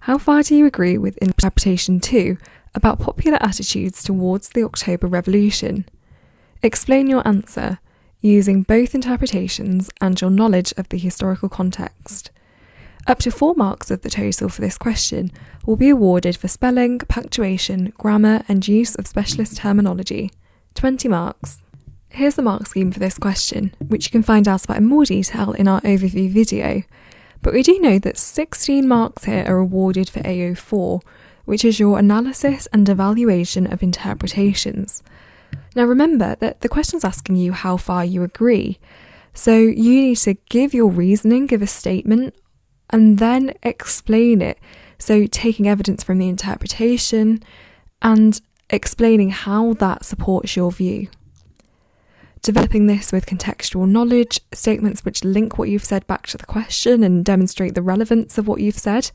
How far do you agree with interpretation 2 about popular attitudes towards the October Revolution? Explain your answer using both interpretations and your knowledge of the historical context. Up to 4 marks of the total for this question will be awarded for spelling, punctuation, grammar and use of specialist terminology. 20 marks. Here's the mark scheme for this question, which you can find out about in more detail in our overview video. But we do know that 16 marks here are awarded for AO4, which is your analysis and evaluation of interpretations. Now remember that the question's asking you how far you agree, so you need to give your reasoning, give a statement, and then explain it. So taking evidence from the interpretation and explaining how that supports your view. Developing this with contextual knowledge, statements which link what you've said back to the question and demonstrate the relevance of what you've said,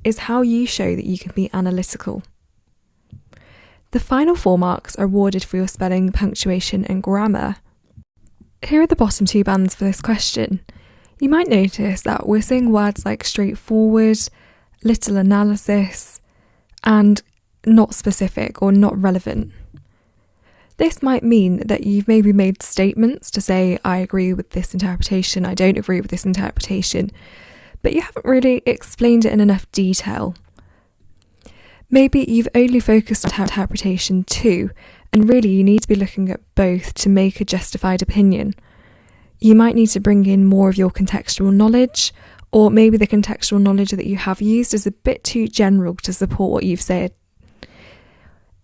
is how you show that you can be analytical. The final 4 marks are awarded for your spelling, punctuation and grammar. Here are the bottom 2 bands for this question. You might notice that we're seeing words like straightforward, little analysis, and not specific or not relevant. This might mean that you've maybe made statements to say, I agree with this interpretation, I don't agree with this interpretation, but you haven't really explained it in enough detail. Maybe you've only focused on interpretation 2, and really you need to be looking at both to make a justified opinion. You might need to bring in more of your contextual knowledge, or maybe the contextual knowledge that you have used is a bit too general to support what you've said.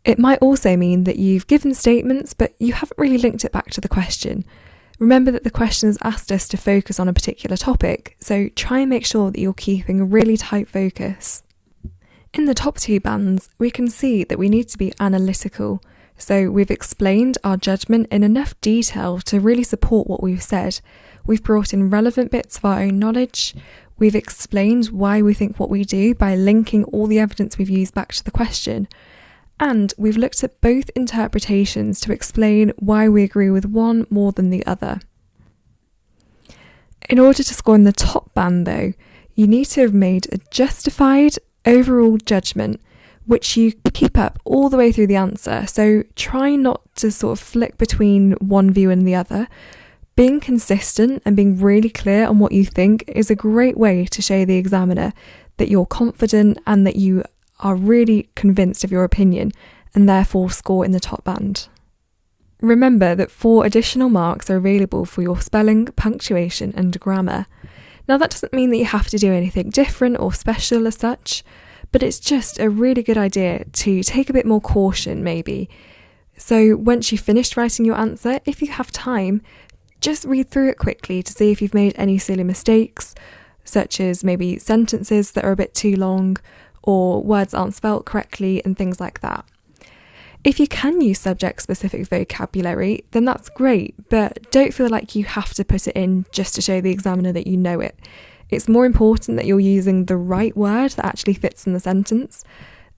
It might also mean that you've given statements, but you haven't really linked it back to the question. Remember that the question has asked us to focus on a particular topic, so try and make sure that you're keeping a really tight focus. In the top 2 bands, we can see that we need to be analytical, so we've explained our judgment in enough detail to really support what we've said. We've brought in relevant bits of our own knowledge, we've explained why we think what we do by linking all the evidence we've used back to the question, and we've looked at both interpretations to explain why we agree with one more than the other. In order to score in the top band though, you need to have made a justified overall judgment which you keep up all the way through the answer, so try not to sort of flick between one view and the other. Being consistent and being really clear on what you think is a great way to show the examiner that you're confident and that you are really convinced of your opinion and therefore score in the top band. Remember that 4 additional marks are available for your spelling, punctuation and grammar. Now that doesn't mean that you have to do anything different or special as such, but it's just a really good idea to take a bit more caution maybe. So once you've finished writing your answer, if you have time, just read through it quickly to see if you've made any silly mistakes, such as maybe sentences that are a bit too long or words aren't spelt correctly and things like that. If you can use subject-specific vocabulary, then that's great, but don't feel like you have to put it in just to show the examiner that you know it. It's more important that you're using the right word that actually fits in the sentence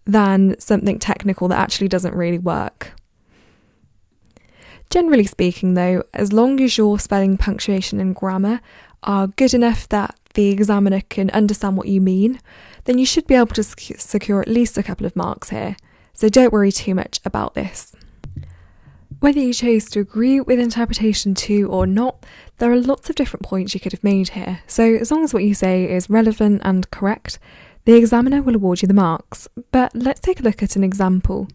than something technical that actually doesn't really work. Generally speaking though, as long as your spelling, punctuation and grammar are good enough that the examiner can understand what you mean, then you should be able to secure at least a couple of marks here. So don't worry too much about this. Whether you chose to agree with interpretation 2 or not, there are lots of different points you could have made here. So as long as what you say is relevant and correct, the examiner will award you the marks. But let's take a look at an example.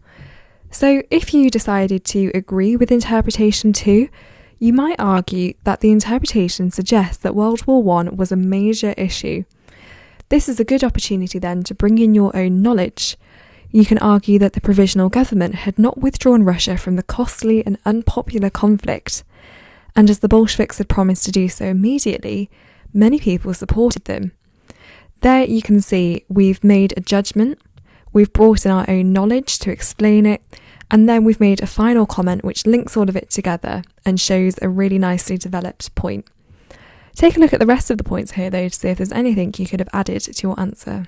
So if you decided to agree with interpretation 2, you might argue that the interpretation suggests that World War I was a major issue. This is a good opportunity then to bring in your own knowledge. You can argue that the provisional government had not withdrawn Russia from the costly and unpopular conflict, and as the Bolsheviks had promised to do so immediately, many people supported them. There you can see we've made a judgment, we've brought in our own knowledge to explain it, and then we've made a final comment which links all of it together and shows a really nicely developed point. Take a look at the rest of the points here though to see if there's anything you could have added to your answer.